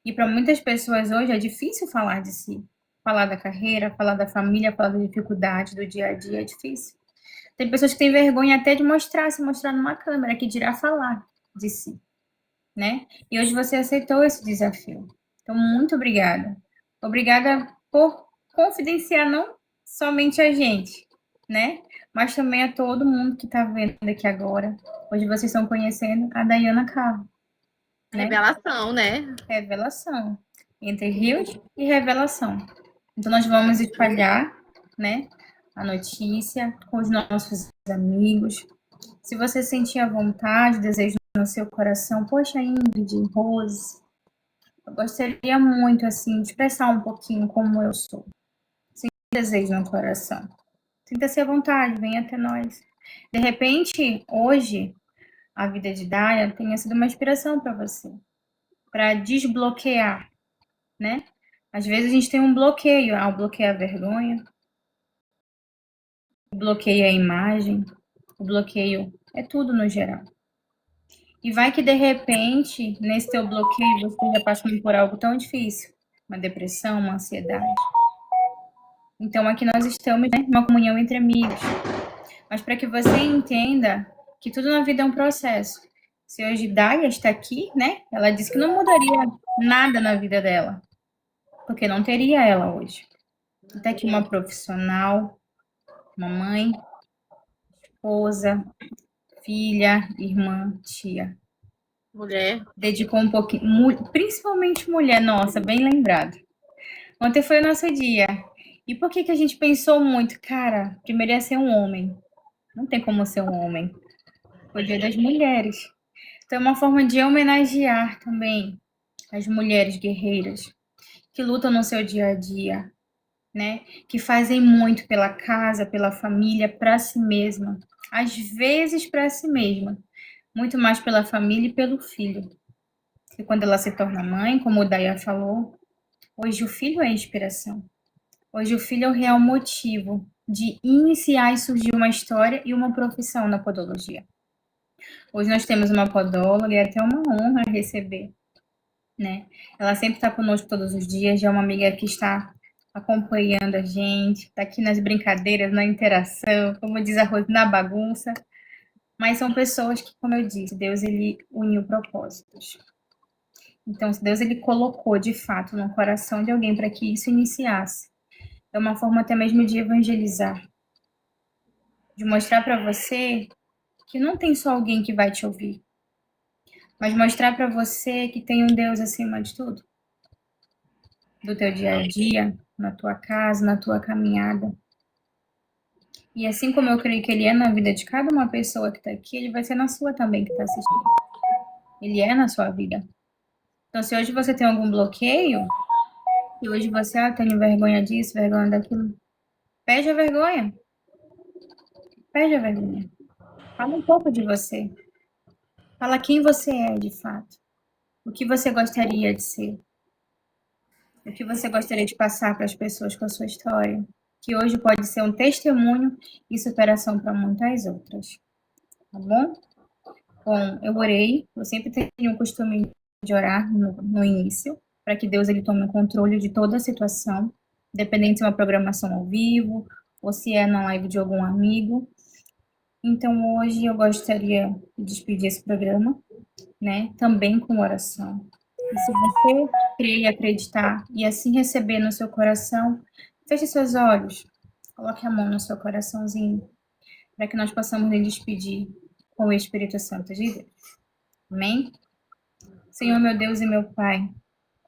E para muitas pessoas hoje é difícil falar de si. Falar da carreira, falar da família, falar da dificuldade do dia a dia é difícil. Tem pessoas que têm vergonha até de mostrar, se mostrar numa câmera, que dirá falar de si, né? E hoje você aceitou esse desafio. Então, muito obrigada. Obrigada por confidenciar não somente a gente, né? Mas também a todo mundo que está vendo aqui agora. Hoje vocês estão conhecendo a Daiana Carro, né? Revelação, né? Revelação. Entre rios e revelação. Então, nós vamos espalhar, né? a notícia com os nossos amigos. Se você sentir a vontade, desejo no seu coração, poxa, Ingrid, Rose, eu gostaria muito, assim, de expressar um pouquinho como eu sou. Sem desejo no coração. Sinta-se à vontade, venha até nós. De repente, hoje, a vida de Daya tenha sido uma inspiração para você, para desbloquear, né? Às vezes a gente tem um bloqueio, o bloqueio a vergonha, o bloqueio a imagem, o bloqueio é tudo no geral. E vai que de repente, nesse teu bloqueio, você esteja passando por algo tão difícil, uma depressão, uma ansiedade. Então aqui nós estamos, né, numa comunhão entre amigos. Mas para que você entenda que tudo na vida é um processo. Se hoje Daya está aqui, né? Ela disse que não mudaria nada na vida dela, porque não teria ela hoje. Está aqui uma profissional, uma mãe, esposa, filha, irmã, tia. Mulher. Dedicou um pouquinho, principalmente mulher, nossa, bem lembrado. Ontem foi o nosso dia. E por que a gente pensou muito? Cara, primeiro ia ser um homem. Não tem como ser um homem. Foi o Dia das Mulheres. Então é uma forma de homenagear também as mulheres guerreiras que lutam no seu dia a dia, né? Que fazem muito pela casa, pela família, para si mesma. Às vezes para si mesma. Muito mais pela família e pelo filho. E quando ela se torna mãe, como o Daya falou, hoje o filho é a inspiração. Hoje o filho é o real motivo de iniciar e surgir uma história e uma profissão na podologia. Hoje nós temos uma podóloga e é até uma honra receber, né? Ela sempre está conosco todos os dias, já é uma amiga que está acompanhando a gente, está aqui nas brincadeiras, na interação, como diz a Rose, na bagunça. Mas são pessoas que, como eu disse, Deus ele uniu propósitos. Então, Deus ele colocou de fato no coração de alguém para que isso iniciasse. É uma forma até mesmo de evangelizar, de mostrar para você que não tem só alguém que vai te ouvir, mas mostrar para você que tem um Deus acima de tudo, do teu dia a dia, na tua casa, na tua caminhada. E assim como eu creio que ele é na vida de cada uma pessoa que está aqui, ele vai ser na sua também que está assistindo. Ele é na sua vida. Então, se hoje você tem algum bloqueio, e hoje você tem vergonha disso, vergonha daquilo, perde a vergonha. Perde a vergonha. Fala um pouco de você. Fala quem você é de fato. O que você gostaria de ser. O que você gostaria de passar para as pessoas com a sua história. Que hoje pode ser um testemunho e superação para muitas outras. Tá bom? Bom, eu orei. Eu sempre tenho o costume de orar no início, para que Deus ele tome o controle de toda a situação, independente se é uma programação ao vivo ou se é na live de algum amigo. Então, hoje eu gostaria de despedir esse programa, né, também com oração. E se você crer e acreditar e assim receber no seu coração, feche seus olhos, coloque a mão no seu coraçãozinho, para que nós possamos nos despedir com o Espírito Santo de Deus. Amém? Senhor, meu Deus e meu Pai,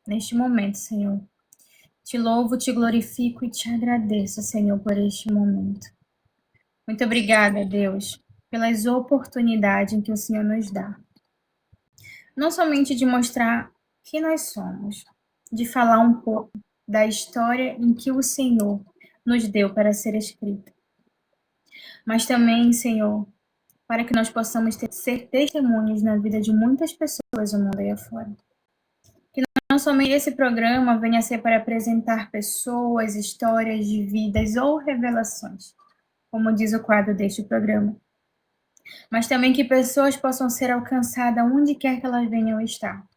neste momento, Senhor, te louvo, te glorifico e te agradeço, Senhor, por este momento. Muito obrigada, Deus, pelas oportunidades que o Senhor nos dá. Não somente de mostrar quem nós somos, de falar um pouco da história em que o Senhor nos deu para ser escrita, mas também, Senhor, para que nós possamos ser testemunhos na vida de muitas pessoas no mundo aí afora. Que não somente esse programa venha a ser para apresentar pessoas, histórias de vidas ou revelações, como diz o quadro deste programa, mas também que pessoas possam ser alcançadas onde quer que elas venham estar.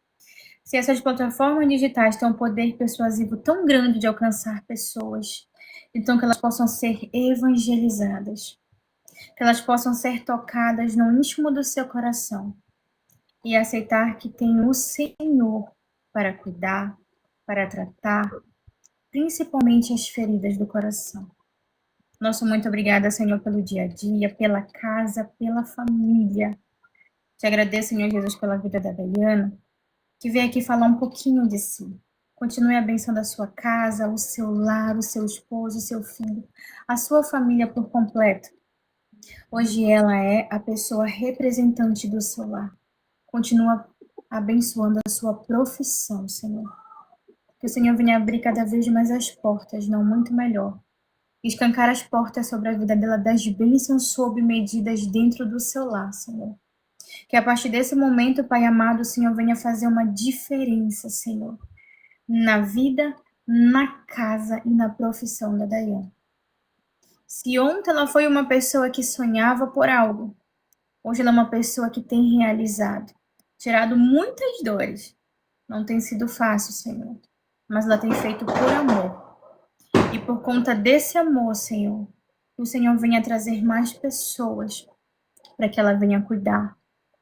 Se essas plataformas digitais têm um poder persuasivo tão grande de alcançar pessoas, então que elas possam ser evangelizadas, que elas possam ser tocadas no íntimo do seu coração e aceitar que tem o Senhor para cuidar, para tratar, principalmente as feridas do coração. Nosso muito obrigada, Senhor, pelo dia a dia, pela casa, pela família. Te agradeço, Senhor Jesus, pela vida da Dayana, que veio aqui falar um pouquinho de si. Continue abençoando a sua casa, o seu lar, o seu esposo, o seu filho, a sua família por completo. Hoje ela é a pessoa representante do seu lar. Continua abençoando a sua profissão, Senhor. Que o Senhor venha abrir cada vez mais as portas, não muito melhor. Escancar as portas sobre a vida dela das bênçãos sob medidas dentro do seu lar, Senhor. Que a partir desse momento, Pai amado, o Senhor venha fazer uma diferença, Senhor, na vida, na casa e na profissão da Daiane. Se ontem ela foi uma pessoa que sonhava por algo, hoje ela é uma pessoa que tem realizado, tirado muitas dores. Não tem sido fácil, Senhor, mas ela tem feito por amor. E por conta desse amor, Senhor, que o Senhor venha trazer mais pessoas para que ela venha cuidar,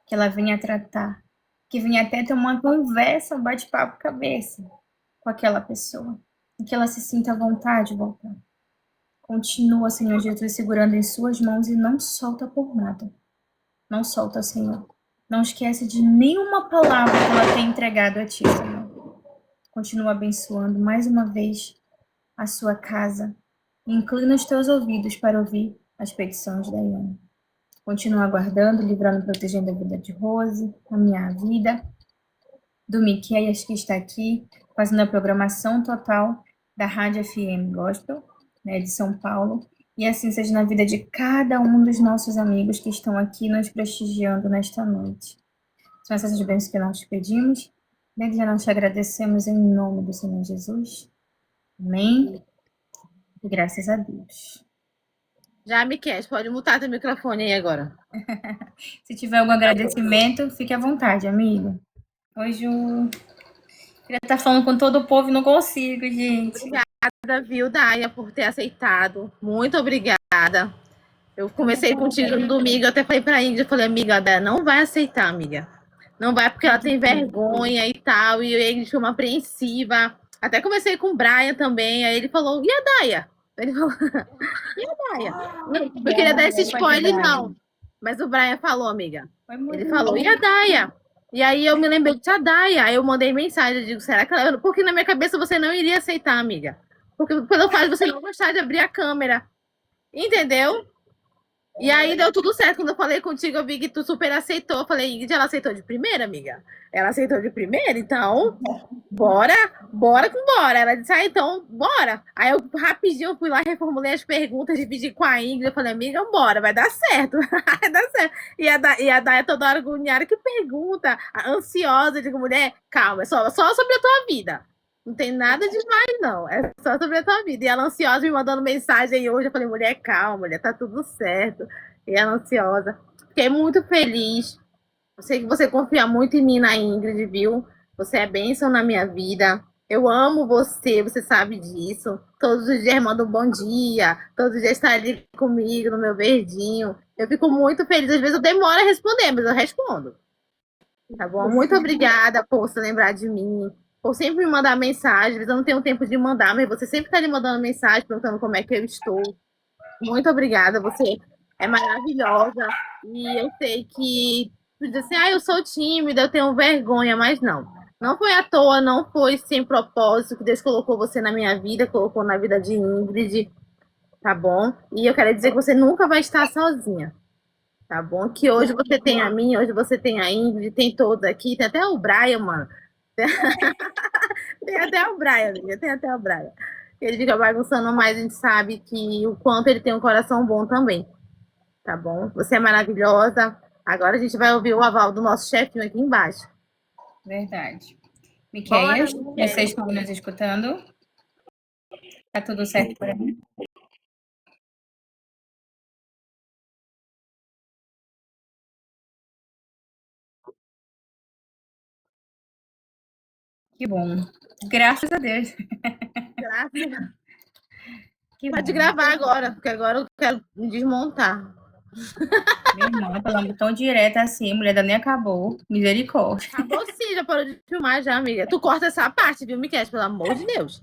que ela venha tratar, que venha até ter uma conversa, um bate-papo cabeça com aquela pessoa, e que ela se sinta à vontade de voltar. Continua, Senhor Jesus, segurando em suas mãos e não solta por nada. Não solta, Senhor. Não esquece de nenhuma palavra que ela tem entregado a Ti, Senhor. Continua abençoando mais uma vez a sua casa. Inclina os teus ouvidos para ouvir as petições da Daiane. Continua aguardando, livrando e protegendo a vida de Rose, a minha vida, do Miqueias, que está aqui, fazendo a programação total da Rádio FM Gospel, né, de São Paulo, e assim seja na vida de cada um dos nossos amigos que estão aqui nos prestigiando nesta noite. São essas bênçãos que nós te pedimos, desde já nós te agradecemos em nome do Senhor Jesus. Amém? E graças a Deus. Já, Miquel, pode mutar teu microfone aí agora. Se tiver algum agradecimento, fique à vontade, amigo. Hoje eu queria estar falando com todo o povo e não consigo, gente. Obrigada, viu, Daia, por ter aceitado. Muito obrigada. Eu comecei contigo no domingo, eu até falei pra Ingrid, eu falei, amiga, a Daia não vai aceitar, amiga. Não vai porque ela tem vergonha e tal, e a Ingrid ficou apreensiva. Até comecei com o Brian também, aí ele falou, e a Daia? Ele falou, e a Daia? Não queria dar esse spoiler, não. Mas o Brian falou, amiga. Ele falou, e a Daia? E aí eu me lembrei de a Daia. Aí eu mandei mensagem, eu digo, será que ela... Porque na minha cabeça você não iria aceitar, amiga. Porque pelo fato de você não gostar de abrir a câmera. Entendeu? E aí deu tudo certo. Quando eu falei contigo, eu vi que tu super aceitou. Eu falei, Ingrid, ela aceitou de primeira, amiga? Ela aceitou de primeira, então bora com bora. Ela disse, então, bora. Aí eu rapidinho fui lá, reformulei as perguntas, dividi com a Ingrid. Eu falei, amiga, bora, vai dar certo. Vai dar certo. E a Day é toda hora agoniada, que pergunta, ansiosa. Eu digo, mulher, calma, é só sobre a tua vida. Não tem nada demais, não. É só sobre a tua vida. E ela ansiosa me mandando mensagem aí hoje. Eu falei, mulher, calma, mulher, tá tudo certo. E ela ansiosa. Fiquei muito feliz. Eu sei que você confia muito em mim, na Ingrid, viu? Você é bênção na minha vida. Eu amo você sabe disso. Todos os dias manda um bom dia. Todos os dias está ali comigo, no meu verdinho. Eu fico muito feliz. Às vezes eu demoro a responder, mas eu respondo. Tá bom? Muito obrigada por se lembrar de mim. Por sempre me mandar mensagem. Às vezes eu não tenho tempo de mandar, mas você sempre está me mandando mensagem, perguntando como é que eu estou. Muito obrigada. Você é maravilhosa. E eu sei que tu diz assim, eu sou tímida, eu tenho vergonha, mas não. Não foi à toa, não foi sem propósito que Deus colocou você na minha vida, colocou na vida de Ingrid, tá bom? E eu quero dizer que você nunca vai estar sozinha, tá bom? Que hoje você tem a mim, hoje você tem a Ingrid, tem todos aqui, tem até o Brian, mano. Tem até o Brian, amiga, tem até o Brian. Ele fica bagunçando, mas a gente sabe que o quanto ele tem um coração bom também. Tá bom? Você é maravilhosa. Agora a gente vai ouvir o aval do nosso chefinho aqui embaixo. Verdade. Miqueias, vocês estão nos escutando? Tá tudo certo por aí? Que bom. Graças a Deus. Graças. Que Pode bom. gravar agora, porque agora eu quero me desmontar. Minha irmã, falando tão direto assim, mulher da nem acabou. Misericórdia. Acabou sim, já parou de filmar já, amiga. Tu corta essa parte, viu, Miquel? Pelo amor de Deus.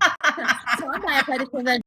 Só a Daia aparecendo